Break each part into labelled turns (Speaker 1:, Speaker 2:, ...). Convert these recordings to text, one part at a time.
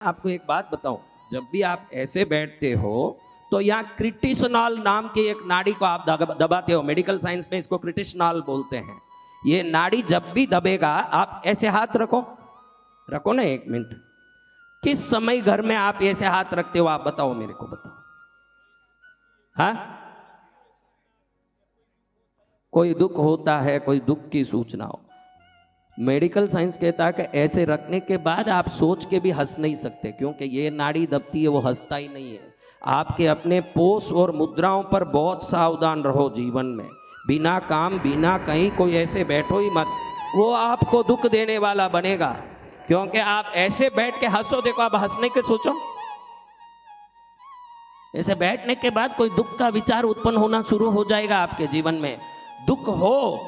Speaker 1: आपको एक बात बताऊं, जब भी आप ऐसे बैठते हो तो यहाँ क्रिटिशनल नाम की एक नाड़ी को आप दबाते हो। मेडिकल साइंस में इसको क्रिटिशनल बोलते हैं। ये नाड़ी जब भी दबेगा आप ऐसे हाथ रखो, रखो ना, 1 मिनट। किस समय घर में आप ऐसे हाथ रखते हो, आप बताओ, मेरे को बताओ। हाँ, कोई दुख होता है, कोई दुख की सूचना हो। मेडिकल साइंस कहता है कि ऐसे रखने के बाद आप सोच के भी हंस नहीं सकते, क्योंकि ये नाड़ी दबती है, वो हंसता ही नहीं है। आपके अपने पोस और मुद्राओं पर बहुत सावधान रहो जीवन में। बिना काम बिना कहीं कोई ऐसे बैठो ही मत, वो आपको दुख देने वाला बनेगा। क्योंकि आप ऐसे बैठ के हंसो, देखो आप हंसने के सोचो, ऐसे बैठने के बाद कोई दुख का विचार उत्पन्न होना शुरू हो जाएगा आपके जीवन में। दुख हो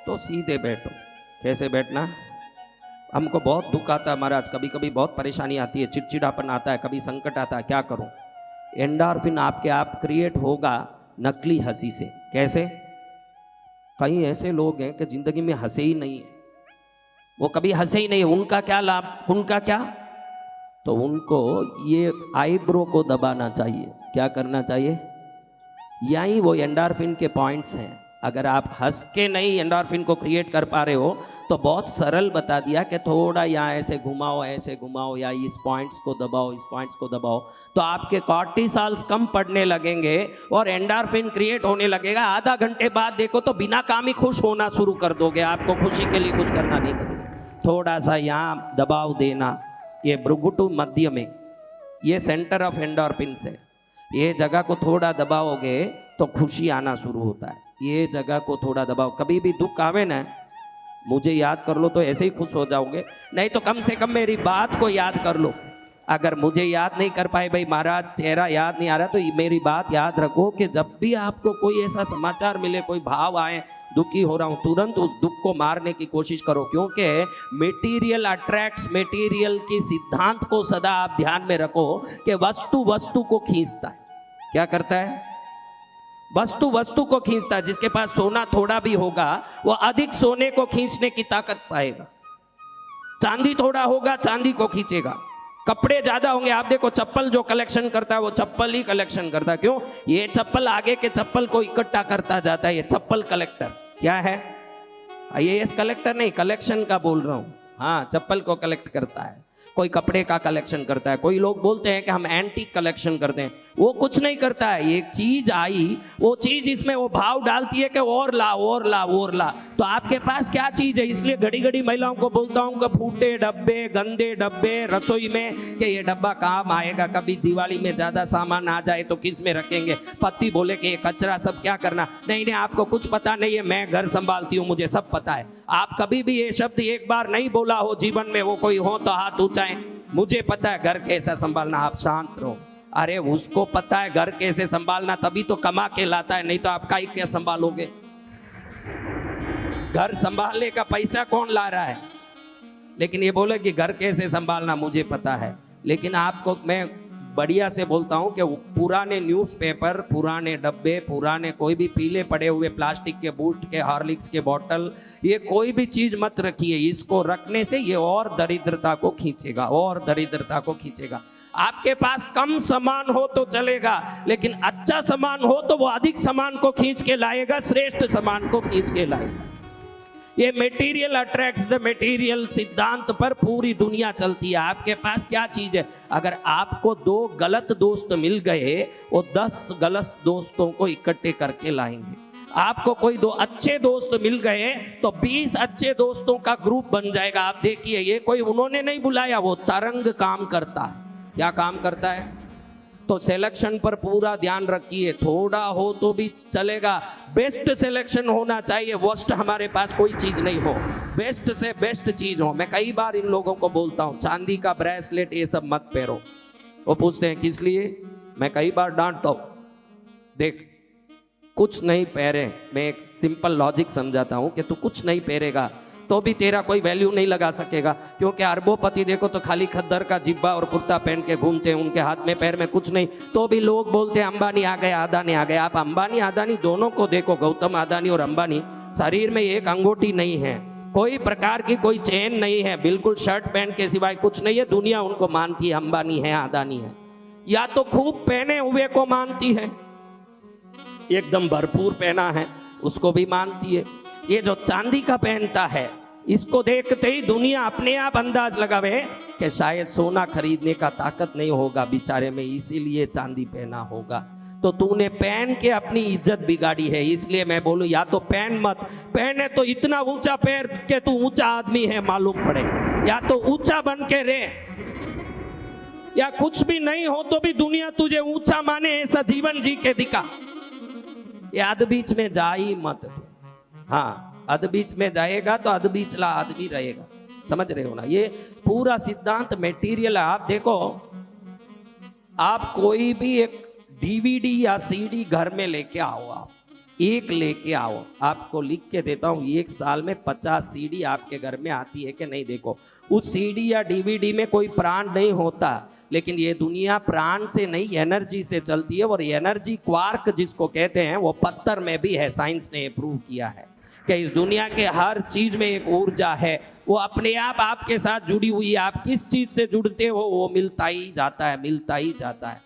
Speaker 1: तो सीधे बैठो। कैसे बैठना? हमको बहुत दुख आता है महाराज, कभी कभी बहुत परेशानी आती है, चिड़चिड़ापन आता है, कभी संकट आता है, क्या करूं? एंडोर्फिन आपके आप क्रिएट होगा नकली हंसी से। कैसे? कई ऐसे लोग हैं कि जिंदगी में हंसे ही नहीं है, वो कभी हंसे ही नहीं। उनका क्या लाभ, उनका क्या? तो उनको ये आईब्रो को दबाना चाहिए। क्या करना चाहिए? यही वो एंडोर्फिन के पॉइंट्स हैं। अगर आप हंस के नहीं एंडोर्फिन को क्रिएट कर पा रहे हो तो बहुत सरल बता दिया कि थोड़ा यहाँ ऐसे घुमाओ, ऐसे घुमाओ, या इस पॉइंट्स को दबाओ, इस पॉइंट्स को दबाओ, तो आपके कॉर्टिसॉल्स कम पड़ने लगेंगे और एंडोर्फिन क्रिएट होने लगेगा। आधा घंटे बाद देखो तो बिना काम ही खुश होना शुरू कर दोगे। आपको खुशी के लिए कुछ करना नहीं पड़ेगा। थोड़ा सा यहाँ दबाव देना, ये भ्रुकुटी मध्य में, ये सेंटर ऑफ एंडोर्फिन है। ये जगह को थोड़ा दबाओगे तो खुशी आना शुरू होता है। ये जगह को थोड़ा दबाओ। कभी भी दुख आवे ना, मुझे याद कर लो तो ऐसे ही खुश हो जाओगे, नहीं तो कम से कम मेरी बात को याद कर लो। अगर मुझे याद नहीं कर पाए, भाई महाराज चेहरा याद नहीं आ रहा, तो मेरी बात याद रखो कि जब भी आपको कोई ऐसा समाचार मिले, कोई भाव आए, दुखी हो रहा हूं, तुरंत उस दुख को मारने की कोशिश करो। क्योंकि मेटीरियल अट्रैक्ट्स मेटीरियल की सिद्धांत को सदा आप ध्यान में रखो कि वस्तु वस्तु को खींचता है। क्या करता है? वस्तु वस्तु को खींचता है। जिसके पास सोना थोड़ा भी होगा वो अधिक सोने को खींचने की ताकत पाएगा। चांदी थोड़ा होगा, चांदी को खींचेगा। कपड़े ज्यादा होंगे, आप देखो चप्पल जो कलेक्शन करता है वो चप्पल ही कलेक्शन करता है। क्यों? ये चप्पल आगे के चप्पल को इकट्ठा करता जाता है। ये चप्पल कलेक्टर क्या है? IAS कलेक्टर नहीं, कलेक्शन का बोल रहा हूं। हाँ, चप्पल को कलेक्ट करता है। कोई कपड़े का कलेक्शन करता है। कोई लोग बोलते हैं कि हम एंटीक कलेक्शन करते हैं, वो कुछ नहीं करता है। एक चीज आई, वो चीज इसमें वो भाव डालती है कि और ला और ला और ला। तो आपके पास क्या चीज है? इसलिए घड़ी घड़ी महिलाओं को बोलता हूँ कि फूटे डब्बे, गंदे डब्बे रसोई में, कि ये डब्बा काम आएगा, कभी दिवाली में ज्यादा सामान आ जाए तो किस में रखेंगे? पति बोले कि ये कचरा सब क्या करना। नहीं नहीं, आपको कुछ पता नहीं है, मैं घर संभालती हूँ, मुझे सब पता है। आप कभी भी ये शब्द एक बार नहीं बोला हो जीवन में, वो कोई हो तो हाथ ऊंचाएं। मुझे पता है घर कैसा संभालना। आप शांत रहो। अरे उसको पता है घर कैसे संभालना, तभी तो कमा के लाता है, नहीं तो आप काहे क्या संभालोगे? घर संभालने का पैसा कौन ला रहा है? लेकिन ये बोले कि घर कैसे संभालना मुझे पता है। लेकिन आपको मैं बढ़िया से बोलता हूं कि पुराने न्यूज़पेपर, पुराने डब्बे, पुराने कोई भी पीले पड़े हुए प्लास्टिक के बूस्ट के, हॉर्लिक्स के बोतल, ये कोई भी चीज मत रखिए। इसको रखने से ये और दरिद्रता को खींचेगा, और दरिद्रता को खींचेगा। आपके पास कम सामान हो तो चलेगा, लेकिन अच्छा सामान हो तो वो अधिक सामान को खींच के लाएगा, श्रेष्ठ सामान को खींच के लाएगा। ये मेटीरियल अट्रैक्ट्स द मेटीरियल सिद्धांत पर पूरी दुनिया चलती है। आपके पास क्या चीज है? अगर आपको 2 गलत दोस्त मिल गए, वो 10 गलत दोस्तों को इकट्ठे करके लाएंगे। आपको कोई 2 अच्छे दोस्त मिल गए तो 20 अच्छे दोस्तों का ग्रुप बन जाएगा। आप देखिए, ये कोई उन्होंने नहीं बुलाया, वो तरंग काम करता है। क्या काम करता है? तो सिलेक्शन पर पूरा ध्यान रखिए। थोड़ा हो तो भी चलेगा, बेस्ट सिलेक्शन होना चाहिए। वर्स्ट हमारे पास कोई चीज नहीं हो, बेस्ट से बेस्ट चीज हो। मैं कई बार इन लोगों को बोलता हूँ, चांदी का ब्रेसलेट ये सब मत पहनो। वो पूछते हैं किस लिए? मैं कई बार डांटता हूँ, देख कुछ नहीं पहरे, मैं एक सिंपल लॉजिक समझाता हूँ कि तू कुछ नहीं पहरेगा तो भी तेरा कोई वैल्यू नहीं लगा सकेगा। क्योंकि अरबोपति देखो तो खाली खद्दर का जिब्बा और कुर्ता पहन के घूमते हैं, उनके हाथ में पैर में कुछ नहीं, तो भी लोग बोलते हैं अंबानी आ गए, अदानी आ गए। आप अंबानी अदानी दोनों को देखो, गौतम अदानी और अंबानी शरीर में एक अंगूठी नहीं है, कोई प्रकार की कोई चेन नहीं है, बिल्कुल शर्ट पैंट के सिवाय कुछ नहीं है। दुनिया उनको मानती है, अंबानी है, अदानी है। या तो खूब पहने हुए को मानती है, एकदम भरपूर पहना है उसको भी मानती है। ये जो चांदी का पहनता है, इसको देखते ही दुनिया अपने आप अंदाज लगावे कि शायद सोना खरीदने का ताकत नहीं होगा बेचारे में, इसीलिए चांदी पहना होगा। तो तूने पहन के अपनी इज्जत बिगाड़ी है। इसलिए मैं बोलूं, या तो पहन मत, पहने तो इतना ऊंचा पैर के तू ऊंचा आदमी है मालूम पड़े, या तो ऊंचा बन के रहे, या कुछ भी नहीं हो तो भी दुनिया तुझे ऊंचा माने, ऐसा जीवन जी के दिखा। ये अध बीच में जा ही मत। हाँ, अध बीच में जाएगा तो अध बीचला आदमी रहेगा, समझ रहे हो ना। ये पूरा सिद्धांत मेटीरियल है। आप देखो, आप कोई भी एक डीवीडी या सीडी घर में लेके आओ, आप एक लेके आओ, आपको लिख के देता हूं, एक साल में 50 सीडी आपके घर में आती है कि नहीं। देखो, उस सीडी या डीवीडी में कोई प्राण नहीं होता, लेकिन ये दुनिया प्राण से नहीं एनर्जी से चलती है। और एनर्जी क्वार्क जिसको कहते हैं, वो पत्थर में भी है। साइंस ने प्रूव किया है कि इस दुनिया के हर चीज में एक ऊर्जा है, वो अपने आप आपके साथ जुड़ी हुई है। आप किस चीज से जुड़ते हो वो मिलता ही जाता है, मिलता ही जाता है।